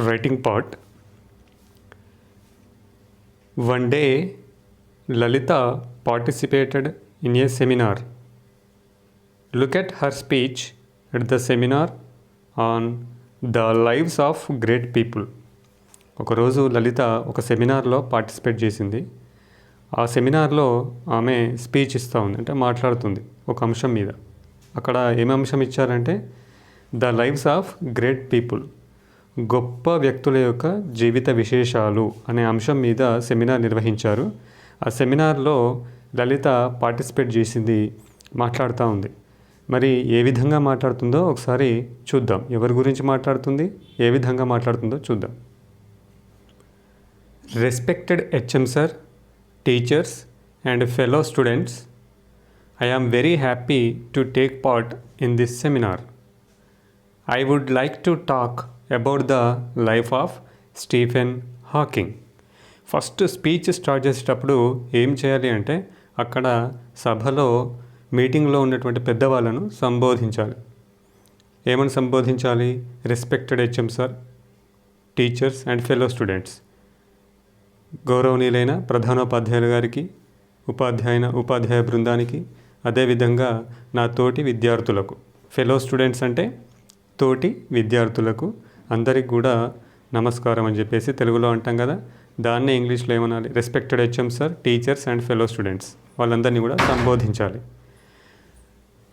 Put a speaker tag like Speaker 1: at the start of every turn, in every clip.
Speaker 1: writing part. One day, Lalita participated in a seminar. Look at her speech at the seminar on the lives of great people. ఒకరోజు లలిత ఒక సెమినార్లో participate చేసింది. ఆ సెమినార్లో ఆమె speech ఇస్తూ ఉంది, అంటే మాట్లాడుతుంది ఒక అంశం మీద. అక్కడ ఏమి అంశం ఇచ్చారంటే the lives of great people, గొప్ప వ్యక్తుల యొక్క జీవిత విశేషాలు అనే అంశం మీద సెమినార్ నిర్వహించారు. ఆ సెమినార్లో లలిత పార్టిసిపేట్ చేసింది, మాట్లాడుతూ ఉంది. మరి ఏ విధంగా మాట్లాడుతుందో ఒకసారి చూద్దాం. ఎవరి గురించి మాట్లాడుతుంది, ఏ విధంగా మాట్లాడుతుందో చూద్దాం. Respected HM sir, teachers and fellow students, I am very happy to take part in this seminar. I would like to talk about the life of Stephen Hawking. First speech start చేసేటప్పుడు ఏం చేయాలి అంటే అక్కడ సభలో మీటింగ్లో ఉన్నటువంటి పెద్దవాళ్ళను సంబోధించాలి. ఏమని సంబోధించాలి? Respected HM sir, teachers and fellow students, గౌరవనీయులైన ప్రధానోపాధ్యాయులు గారికి, ఉపాధ్యాయ బృందానికి, అదేవిధంగా నా తోటి విద్యార్థులకు. ఫెలో స్టూడెంట్స్ అంటే తోటి విద్యార్థులకు అందరికి కూడా నమస్కారం అని చెప్పేసి తెలుగులో అంటాం కదా, దాన్నే ఇంగ్లీష్లో ఏమనాలి? Respected HM sir, teachers and fellow students, వాళ్ళందరినీ కూడా సంబోధించాలి.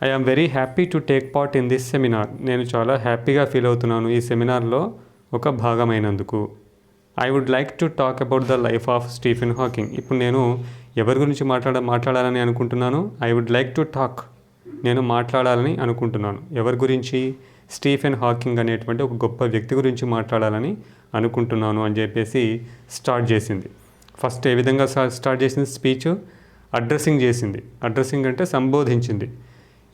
Speaker 1: I am very happy to take part in this seminar. నేను చాలా హ్యాపీగా ఫీల్ అవుతున్నాను ఈ సెమినార్లో ఒక భాగమైనందుకు. I would like to talk about the life of Stephen Hawking. ఇప్పుడు నేను ఎవరి గురించి మాట్లాడాలని అనుకుంటున్నాను? I would like to talk, నేను మాట్లాడాలని అనుకుంటున్నాను. ఎవరి గురించి? స్టీఫెన్ హాకింగ్ అనేటువంటి ఒక గొప్ప వ్యక్తి గురించి మాట్లాడాలని అనుకుంటున్నాను అని చెప్పేసి స్టార్ట్ చేసింది. ఫస్ట్ ఏ విధంగా స్టార్ట్ చేసింది స్పీచ్? అడ్రస్సింగ్ చేసింది. అడ్రస్సింగ్ అంటే సంబోధించింది.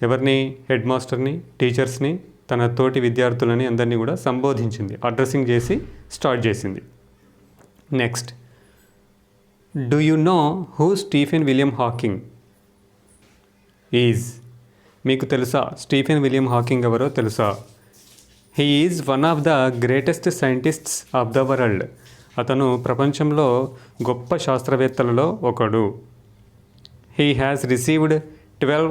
Speaker 1: ఎవరిని? హెడ్ మాస్టర్ని, టీచర్స్ని, తన తోటి విద్యార్థులని అందరినీ కూడా సంబోధించింది. అడ్రస్సింగ్ చేసి స్టార్ట్ చేసింది. Next, do you know who Stephen William Hawking is? మీకు తెలుసా స్టీఫెన్ విలియం హాకింగ్ ఎవరో తెలుసా? He is one of the greatest scientists of the world. అతను ప్రపంచంలో గొప్ప శాస్త్రవేత్తలలో ఒకడు. He has received 12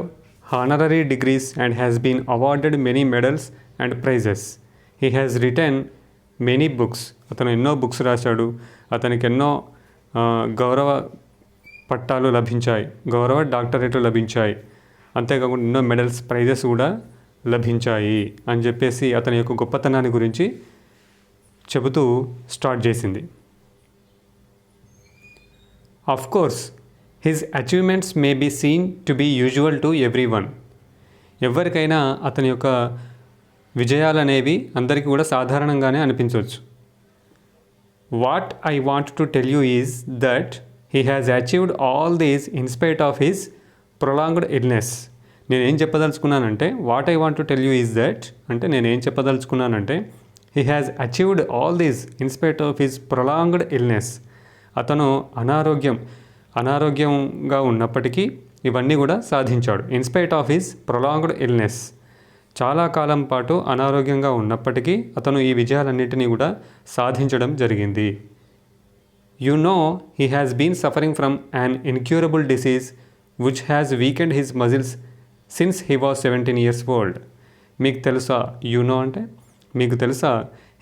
Speaker 1: honorary degrees and has been awarded many medals and prizes. He has written many books. అతను ఎన్నో books రాశాడు. అతనికి ఎన్నో గౌరవ పట్టాలు లభించాయి, గౌరవ డాక్టరేట్లు లభించాయి. అంతేకాకుండా ఎన్నో మెడల్స్, ప్రైజెస్ కూడా లభించాయి అని చెప్పేసి అతని యొక్క గొప్పతనాన్ని గురించి చెబుతూ స్టార్ట్ చేసింది. Of course his achievements may be seen to be usual to every one. ఎవరికైనా అతని యొక్క విజయాలు అనేవి అందరికీ కూడా సాధారణంగానే అనిపించవచ్చు. What I want to tell you is that he has achieved all these in spite of his prolonged illness. నేనేం చెప్పదలుచుకున్నానంటే what I want to tell you is that అంటే నేనేం చెప్పదలుచుకున్నానంటే he has achieved all these in spite of his prolonged illness. అతను అనారోగ్యంగా ఉన్నప్పటికీ ఇవన్నీ కూడా సాధించాడు. In spite of his prolonged illness, చాలా కాలం పాటు అనారోగ్యంగా ఉన్నప్పటికీ అతను ఈ విజయాలన్నింటినీ కూడా సాధించడం జరిగింది. You know he has been suffering from an incurable disease which has weakened his muscles since he was 17 years old. మీకు తెలుసా? యు నో అంటే మీకు తెలుసా?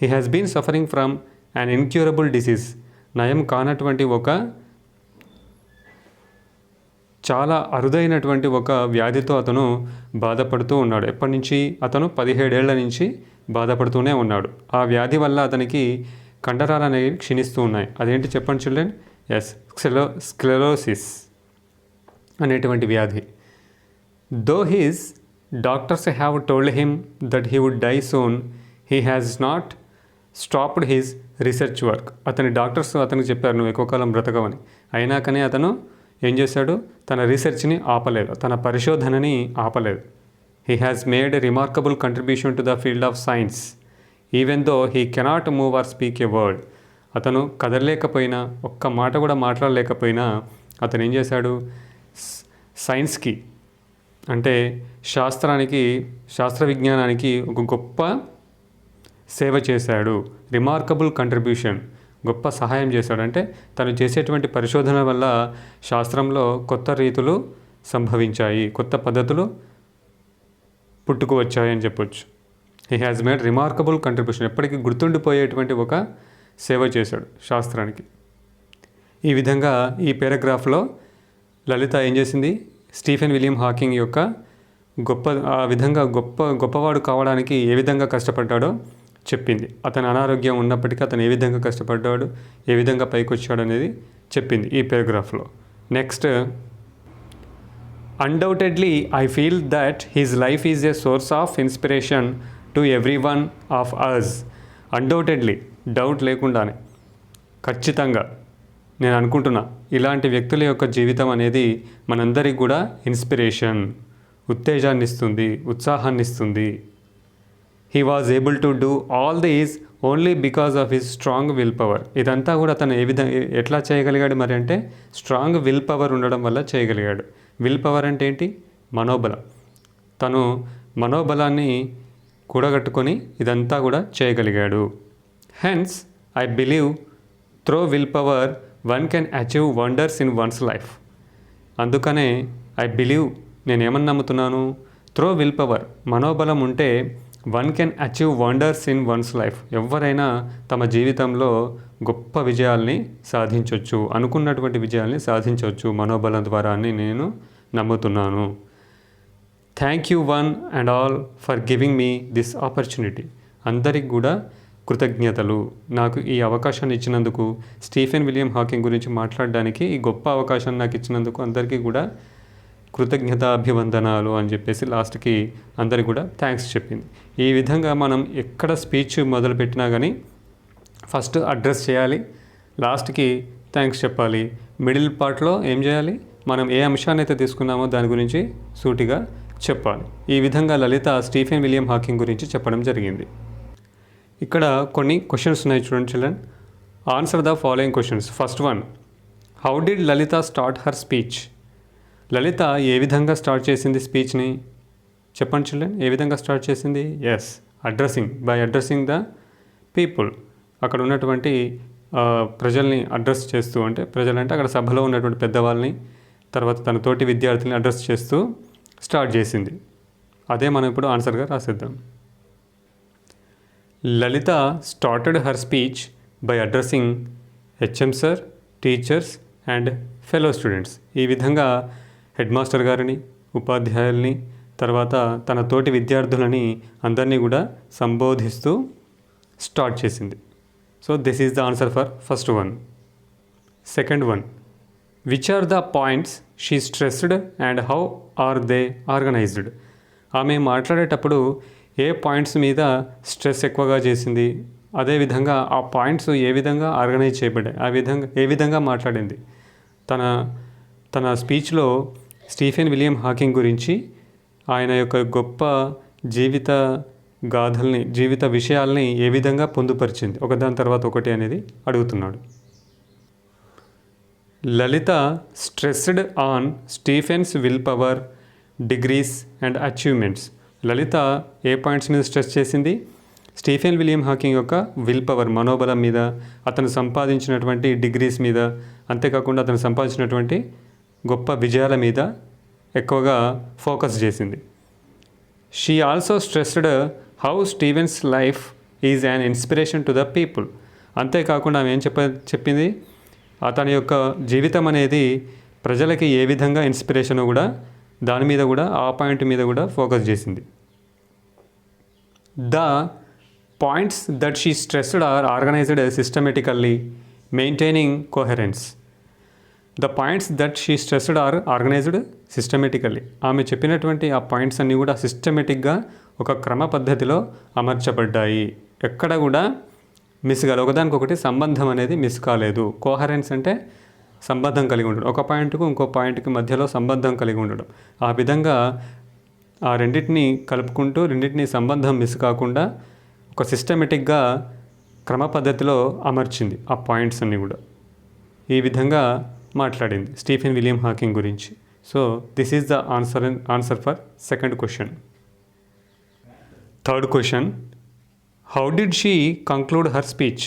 Speaker 1: He has been suffering from an incurable disease, నయం కానటువంటి ఒక చాలా అరుదైనటువంటి ఒక వ్యాధితో అతను బాధపడుతూ ఉన్నాడు. ఎప్పటి నుంచి? అతను 17 ఏళ్ల నుంచి బాధపడుతూనే ఉన్నాడు. ఆ వ్యాధి వల్ల అతనికి కండరాలు అనేవి క్షీణిస్తూ ఉన్నాయి. అదేంటి చెప్పండి చిల్డ్రన్? ఎస్, స్క్లెరోసిస్ అనేటువంటి వ్యాధి. Though his doctors have told him that he would die soon, he has not stopped his research work. అతని డాక్టర్స్ అతనికి చెప్పారు నువ్వు ఎక్కువ కాలం బ్రతకవని. అయినాకనే అతను ఏం చేశాడు? తన రీసెర్చ్ని ఆపలేదు, తన పరిశోధనని ఆపలేదు. He has made a remarkable contribution to the field of science even though he cannot move or speak a word. అతను కదలలేకపోయినా, ఒక్క మాట కూడా మాట్లాడలేకపోయినా అతను ఏం చేశాడు? సైన్స్కి అంటే శాస్త్ర విజ్ఞానానికి ఒక గొప్ప సేవ చేశాడు. రిమార్కబుల్ కంట్రిబ్యూషన్, గొప్ప సహాయం చేశాడు. అంటే తను చేసేటువంటి పరిశోధన వల్ల శాస్త్రంలో కొత్త రీతులు సంభవించాయి, కొత్త పద్ధతులు పుట్టుకు వచ్చాయని చెప్పొచ్చు. He has made remarkable contribution, ఎప్పటికీ గుర్తుండిపోయేటువంటి ఒక సేవ చేశాడు శాస్త్రానికి. ఈ విధంగా ఈ పారాగ్రాఫ్లో లలిత ఏం చేసింది, స్టీఫెన్ విలియం హాకింగ్ యొక్క గొప్పవాడు కావడానికి ఏ విధంగా కష్టపడ్డాడో చెప్పింది. అతని అనారోగ్యం ఉన్నప్పటికీ అతను ఏ విధంగా కష్టపడ్డాడు, ఏ విధంగా పైకి వచ్చాడు అనేది చెప్పింది ఈ పారాగ్రాఫ్లో. Next, undoubtedly I feel that his life is a source of inspiration to every one of us. Undoubtedly, doubt లేకుండానే, ఖచ్చితంగా నేను అనుకుంటున్నా, ఇలాంటి వ్యక్తుల యొక్క జీవితం అనేది మనందరికి కూడా ఇన్స్పిరేషన్, ఉత్తేజాన్ని ఇస్తుంది, ఉత్సాహాన్ని ఇస్తుంది. He was able to do all these only because of his strong will power. ఇదంతా కూడా తను ఎట్లా చేయగలిగాడు మరి అంటే, స్ట్రాంగ్ విల్ పవర్ ఉండడం వల్ల చేయగలిగాడు. విల్ పవర్ అంటే ఏంటి? మనోబలం. తను మనోబలాన్ని కూడగట్టుకొని ఇదంతా కూడా చేయగలిగాడు. Hence I believe through will power one can achieve wonders in one's life. అందుకనే ఐ బిలీవ్, నేనేమని నమ్ముతున్నాను, త్రూ విల్ పవర్, మనోబలం ఉంటే one can achieve wonders in one's life. ఎవరైనా తమ జీవితంలో గొప్ప విజయాల్ని సాధించవచ్చు, అనుకున్నటువంటి విజయాల్ని సాధించవచ్చు మనోబలం ద్వారా అని నేను నమ్ముతున్నాను. Thank you one and all for giving me this opportunity. అందరికి కూడా కృతజ్ఞతలు, నాకు ఈ అవకాశాన్ని ఇచ్చినందుకు, స్టీఫెన్ విలియం హాకింగ్ గురించి మాట్లాడడానికి ఈ గొప్ప అవకాశాన్ని నాకు ఇచ్చినందుకు అందరికీ కూడా కృతజ్ఞతాభివందనాలు అని చెప్పేసి లాస్ట్కి అందరికి కూడా థ్యాంక్స్ చెప్పింది. ఈ విధంగా మనం ఎక్కడ స్పీచ్ మొదలుపెట్టినా కానీ ఫస్ట్ అడ్రస్ చేయాలి, లాస్ట్కి థ్యాంక్స్ చెప్పాలి, మిడిల్ పార్ట్లో ఏం చేయాలి, మనం ఏ అంశాన్ని అయితే తీసుకున్నామో దాని గురించి సూటిగా చెప్పాలి. ఈ విధంగా లలిత స్టీఫెన్ విలియం హాకింగ్ గురించి చెప్పడం జరిగింది. ఇక్కడ కొన్ని క్వశ్చన్స్ ఉన్నాయి, చూడండి children. Answer the following questions. First one, how did Lalitha start her speech? Lalitha ఏ విధంగా స్టార్ట్ చేసింది స్పీచ్ని? చెప్పండి చిల్డ్రన్, ఏ విధంగా స్టార్ట్ చేసింది? Yes, by addressing the people. అక్కడ ఉన్నటువంటి ప్రజల్ని అడ్రస్ చేస్తూ, అంటే ప్రజలంటే అక్కడ సభలో ఉన్నటువంటి పెద్దవాళ్ళని, తర్వాత తన తోటి విద్యార్థుల్ని అడ్రస్ చేస్తూ స్టార్ట్ చేసింది. అదే మనం ఇప్పుడు ఆన్సర్గా రాసేద్దాం. Lalitha started her speech by addressing HM sir, teachers and fellow students. ఈ విధంగా హెడ్ మాస్టర్ గారిని, ఉపాధ్యాయుల్ని, తర్వాత తన తోటి విద్యార్థులని అందరినీ కూడా సంబోధిస్తూ స్టార్ట్ చేసింది. So this is the answer for first one. Second one, which are the points she stressed and how are they organised? ఆమె మాట్లాడేటప్పుడు ఏ పాయింట్స్ మీద స్ట్రెస్ ఎక్కువగా చేసింది, అదేవిధంగా ఆ పాయింట్స్ ఏ విధంగా ఆర్గనైజ్ చేయబడ్డాయి, ఏ విధంగా మాట్లాడింది. తన స్పీచ్లో స్టీఫెన్ విలియం హాకింగ్ గురించి, ఆయన యొక్క గొప్ప జీవిత గాథల్ని, జీవిత విషయాల్ని ఏ విధంగా పొందుపరిచింది, ఒకదాని తర్వాత ఒకటి అనేది అడుగుతున్నాడు. Lalitha stressed on Stephen's will power, degrees and achievements. Lalitha ఏ పాయింట్స్ మీద స్ట్రెస్ చేసింది? స్టీఫెన్ విలియం హాకింగ్ యొక్క విల్ పవర్, మనోబలం మీద, అతను సంపాదించినటువంటి డిగ్రీస్ మీద, అంతేకాకుండా అతను సంపాదించినటువంటి గొప్ప విజయాల మీద ఎక్కువగా ఫోకస్ చేసింది. She also stressed how Stevens life is an inspiration to the people. అంతేకాకుండా ఆమె ఏం చెప్పింది, అతని యొక్క జీవితం అనేది ప్రజలకి ఏ విధంగా ఇన్స్పిరేషన్ కూడా, దాని మీద కూడా, ఆ పాయింట్ మీద కూడా ఫోకస్ చేసింది. The points that she stressed are organised systematically, maintaining coherence. The points that she stressed are organised systematically. ఆమె చెప్పినటువంటి ఆ పాయింట్స్ అన్నీ కూడా సిస్టమేటిక్గా ఒక క్రమ పద్ధతిలో అమర్చబడ్డాయి. ఎక్కడ కూడా మిస్ కాలేదు, ఒకదానికొకటి సంబంధం అనేది మిస్ కాలేదు. కోహరెన్స్ అంటే సంబంధం కలిగి ఉండడం, ఒక పాయింట్కు ఇంకో పాయింట్కి మధ్యలో సంబంధం కలిగి ఉండడం. ఆ విధంగా ఆ రెండింటిని కలుపుకుంటూ, రెండింటిని సంబంధం మిస్ కాకుండా ఒక సిస్టమేటిక్గా క్రమ పద్ధతిలో అమర్చింది ఆ పాయింట్స్ అన్నీ కూడా. ఈ విధంగా మాట్లాడింది స్టీఫెన్ విలియం హాకింగ్ గురించి. So this is the answer for second question. Third question, how did she conclude her speech?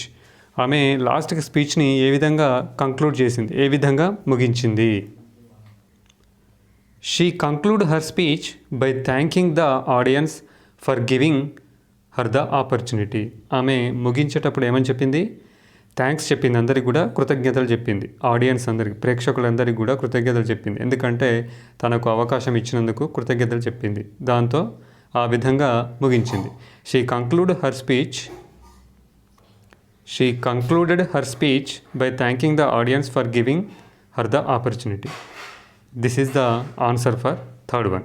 Speaker 1: ఆమె లాస్ట్కి స్పీచ్ని ఏ విధంగా కంక్లూడ్ చేసింది, ఏ విధంగా ముగించింది? She conclude her speech by thanking the audience for giving her the opportunity. ఆమె ముగించేటప్పుడు ఏమని చెప్పింది? థ్యాంక్స్ చెప్పింది, అందరికి కూడా కృతజ్ఞతలు చెప్పింది. ఆడియన్స్ అందరికి, ప్రేక్షకులందరికీ కూడా కృతజ్ఞతలు చెప్పింది. ఎందుకంటే తనకు అవకాశం ఇచ్చినందుకు కృతజ్ఞతలు చెప్పింది. దాంతో ఆ విధంగా ముగించింది. She concluded her speech by thanking the audience for giving her the opportunity. This is the answer for third one.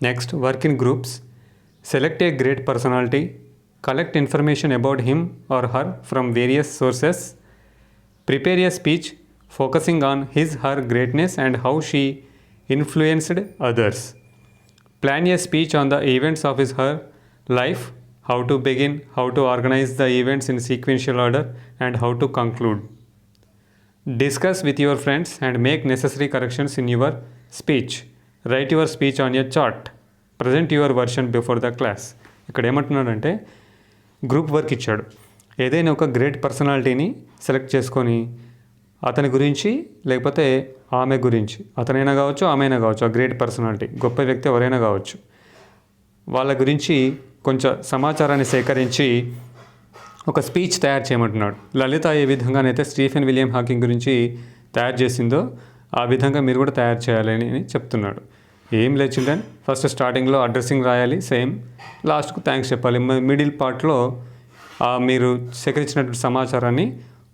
Speaker 1: Next, work in groups. Select a great personality. Collect information about him or her from various sources. Prepare a speech focusing on her greatness and how she influenced others. Plan a speech on the events of her life, how to begin, how to organize the events in sequential order, and how to conclude. Discuss with your friends and make necessary corrections in your speech. Write your speech on a chart. Present your version before the class. ఇక్కడ ఏమంటున్నాడంటే group work ఇచ్చాడు. ఏదైనా ఒక great పర్సనాలిటీని select చేసుకొని అతని గురించి లేకపోతే ఆమె గురించి, అతనైనా కావచ్చు ఆమెైనా కావచ్చు, ఆ గ్రేట్ పర్సనాలిటీ గొప్ప వ్యక్తి ఎవరైనా కావచ్చు, వాళ్ళ గురించి కొంచెం సమాచారాన్ని సేకరించి ఒక స్పీచ్ తయారు చేయమంటున్నాడు. లలిత ఏ విధంగానైతే స్టీఫెన్ విలియం హాకింగ్ గురించి తయారు చేసిందో ఆ విధంగా మీరు కూడా తయారు చేయాలని చెప్తున్నాడు. ఏం లేదు చిల్డ్రన్, ఫస్ట్ స్టార్టింగ్లో అడ్రస్సింగ్ రాయాలి, సేమ్ లాస్ట్కు థ్యాంక్స్ చెప్పాలి. మిడిల్ పార్ట్లో మీరు సేకరించినటువంటి సమాచారాన్ని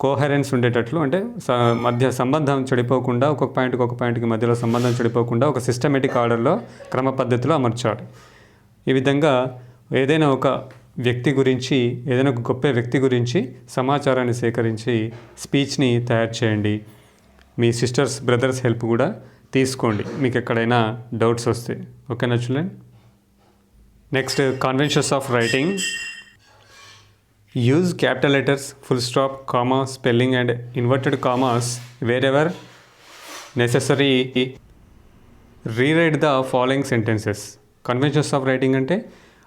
Speaker 1: కోహరెన్స్ ఉండేటట్లు, అంటే మధ్య సంబంధం చెడిపోకుండా, ఒక పాయింట్కి మధ్యలో సంబంధం చెడిపోకుండా ఒక సిస్టమేటిక్ ఆర్డర్లో క్రమ పద్ధతిలో అమర్చాలి. ఈ విధంగా ఏదైనా ఒక వ్యక్తి గురించి, ఏదైనా ఒక గొప్ప వ్యక్తి గురించి సమాచారాన్ని సేకరించి స్పీచ్ని తయారు చేయండి. మీ సిస్టర్స్ బ్రదర్స్ హెల్ప్ కూడా తీసుకోండి మీకు ఎక్కడైనా డౌట్స్ వస్తే. ఓకేనా children? Next, conventions of writing. Use capital letters, full stop, comma, spelling and inverted commas wherever necessary. Rewrite the following sentences. Conventions of writing అంటే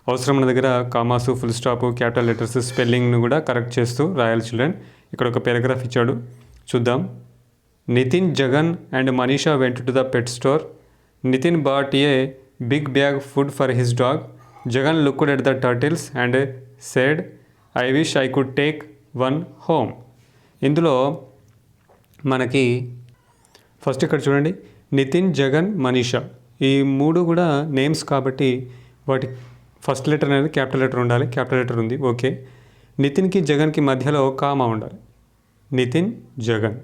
Speaker 1: అవసరమైన దగ్గర commas, full stop, capital letters, స్పెల్లింగ్ను కూడా correct చేస్తూ రాయాలి children. ఇక్కడ ఒక paragraph ఇచ్చాడు, చూద్దాం. Nitin, Jagan and Manisha went to the pet store. Nitin bought a big bag food for his dog. Jagan looked at the turtles and said, I wish I could take one home. ఇందులో మనకి first ఇక్కడ చూడండి, నితిన్, జగన్, మనీషా ఈ మూడు కూడా names కాబట్టి వాటి first letter అనేది క్యాపిటల్ లెటర్ ఉండాలి. క్యాపిటల్ లెటర్ ఉంది, ఓకే. నితిన్కి జగన్కి మధ్యలో కామా ఉండాలి. Nitin, Jagan,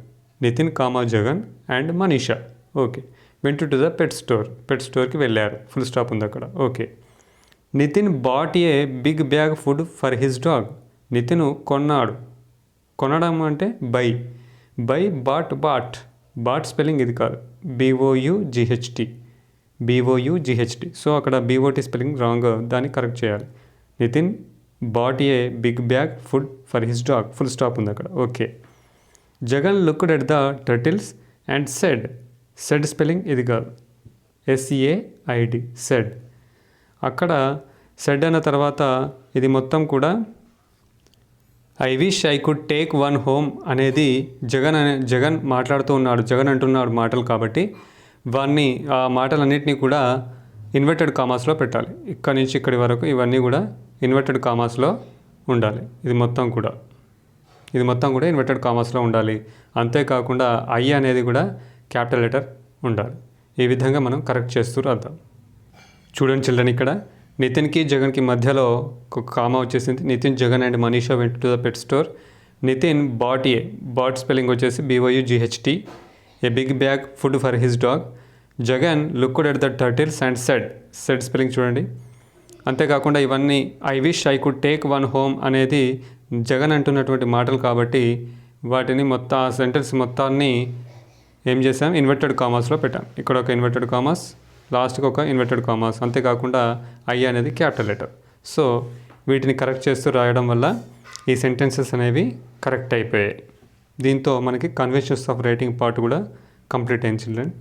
Speaker 1: Nitin comma Jagan and Manisha, okay. Went to the pet స్టోర్కి వెళ్ళారు, ఫుల్ స్టాప్ ఉంది అక్కడ, okay. Nitin bought a big bag food for his dog. Nitin కొన్నాడు, కొనడం అంటే బై బాట్ స్పెల్లింగ్ ఇది కాదు, BOUGHT. సో అక్కడ BOT స్పెల్లింగ్ రాంగ్, దాన్ని కరెక్ట్ చేయాలి. Nitin bought a big bag food for his dog, full stop ఉంది అక్కడ, okay. Jagan looked at the turtles and said spelling ఇది కాదు, SEAID, సెడ్. అక్కడ సెడ్ అన్న తర్వాత ఇది మొత్తం కూడా I wish I could take one home అనేది జగన్ మాట్లాడుతూ ఉన్నాడు, జగన్ అంటున్నాడు మాటలు కాబట్టి ఆ మాటలన్నింటినీ కూడా ఇన్వర్టెడ్ కామాస్లో పెట్టాలి. ఇక్కడి నుంచి ఇక్కడి వరకు ఇవన్నీ కూడా ఇన్వర్టెడ్ కామాస్లో ఉండాలి. ఇది మొత్తం కూడా ఇన్వర్టెడ్ కామాస్లో ఉండాలి. అంతేకాకుండా ఐ అనేది కూడా క్యాపిటల్ లెటర్ ఉండాలి. ఈ విధంగా మనం కరెక్ట్ చేస్తూ రాద్దాం. చూడండి చిల్డ్రన్, ఇక్కడ నితిన్కి జగన్కి మధ్యలో ఒక కామా వచ్చేసింది. Nitin, Jagan and Manisha went to the pet store. Nitin bought spelling వచ్చేసి BOUGHT, a big bag food for his dog. Jagan looked at the turtles and said spelling చూడండి. అంతేకాకుండా ఇవన్నీ I wish I could take one home అనేది జగన్ అంటున్నటువంటి మాటలు కాబట్టి వాటిని మొత్తం ఆ సెంటెన్స్ మొత్తాన్ని ఏం చేసాం, ఇన్వర్టెడ్ కామాస్లో పెట్టాం. ఇక్కడ ఒక ఇన్వర్టెడ్ కామాస్, లాస్ట్కి ఒక ఇన్వర్టెడ్ కామాస్. అంతేకాకుండా ఐ అనేది క్యాపిటల్ లెటర్. సో వీటిని కరెక్ట్ చేస్తూ రాయడం వల్ల ఈ సెంటెన్సెస్ అనేవి కరెక్ట్ అయిపోయాయి. దీంతో మనకి కన్వెన్షన్స్ ఆఫ్ రైటింగ్ పార్ట్ కూడా కంప్లీట్ అయింది చిల్డ్రన్.